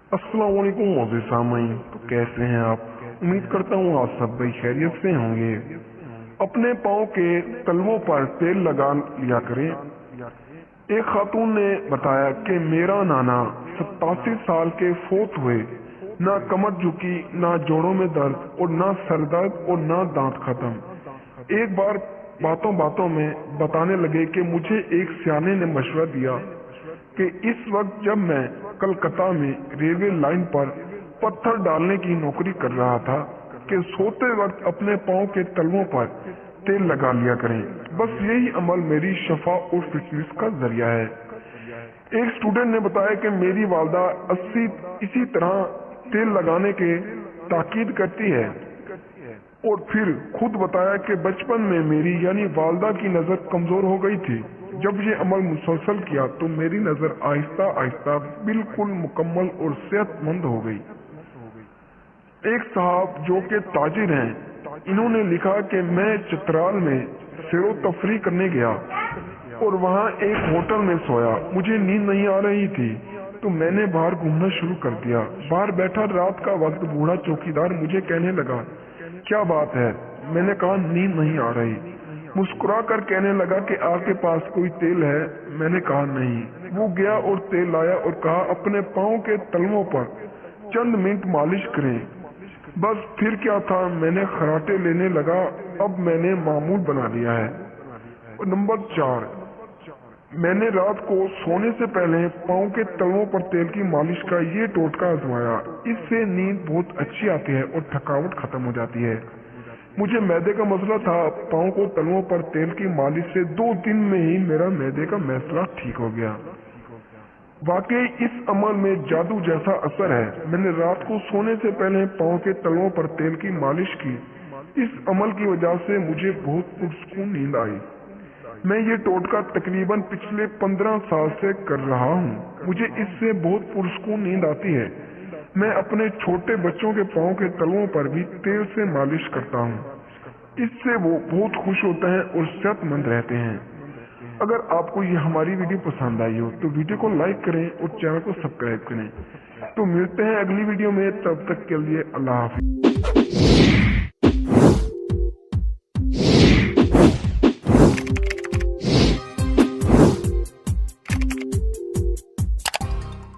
अस्सलाम वालेकुम मोज़े सामीन। तो कैसे हैं आप? उम्मीद करता हूँ आप सब भाई खैरियत से होंगे। अपने पाँव के तलवों पर तेल लगा लिया करें। एक खातून ने बताया कि मेरा नाना 87 साल के फोत हुए, ना कमर झुकी, ना जोड़ों में दर्द और ना सर दर्द और ना दांत खत्म। एक बार बातों बातों में बताने लगे कि मुझे एक सियाने ने मशवरा दिया कि इस वक्त जब मैं कलकत्ता में रेलवे लाइन पर पत्थर डालने की नौकरी कर रहा था कि सोते वक्त अपने पाँव के तलवों पर तेल लगा लिया करें। बस यही अमल मेरी शफा और फिटनेस का जरिया है। एक स्टूडेंट ने बताया कि मेरी वालदा 80 इसी तरह तेल लगाने के ताकीद करती है और फिर खुद बताया कि बचपन में मेरी यानी वालदा की नजर कमजोर हो गई थी। जब ये अमल मुसलसल किया तो मेरी नजर आहिस्ता आहिस्ता बिल्कुल मुकम्मल और सेहतमंद हो गई। एक साहब जो कि ताजिर हैं, इन्होंने लिखा कि मैं चित्राल में सैरो तफरी करने गया और वहाँ एक होटल में सोया। मुझे नींद नहीं आ रही थी तो मैंने बाहर घूमना शुरू कर दिया। बाहर बैठा रात का वक्त बूढ़ा चौकीदार मुझे कहने लगा, क्या बात है? मैंने कहा नींद नहीं आ रही। मुस्कुरा कर कहने लगा कि आपके पास कोई तेल है? मैंने कहा नहीं। वो गया और तेल लाया और कहा अपने पाँव के तलवों पर चंद मिनट मालिश करें। बस फिर क्या था, मैंने खराटे लेने लगा। अब मैंने मामूल बना लिया है। और नंबर 4, मैंने रात को सोने से पहले पाँव के तलवों पर तेल की मालिश का ये टोटका आजमाया। इससे नींद बहुत अच्छी आती है और थकावट खत्म हो जाती है। मुझे मैदे का मसला था, पाँव को तलवों पर तेल की मालिश से 2 दिन में ही मेरा मैदे का मसला ठीक हो गया। वाकई इस अमल में जादू जैसा असर है। मैंने रात को सोने से पहले पाँव के तलवों पर तेल की मालिश की। इस अमल की वजह से मुझे बहुत पुरसकून नींद आई। मैं ये टोटका तकरीबन पिछले 15 साल से कर रहा हूँ। मुझे इससे बहुत पुरसकून नींद आती है। मैं अपने छोटे बच्चों के पाँव के तलवों पर भी तेल से मालिश करता हूँ। इससे वो बहुत खुश होते हैं और सेहतमंद रहते हैं। अगर आपको ये हमारी वीडियो पसंद आई हो तो वीडियो को लाइक करें और चैनल को सब्सक्राइब करें। तो मिलते हैं अगली वीडियो में, तब तक के लिए अल्लाह हाफिज।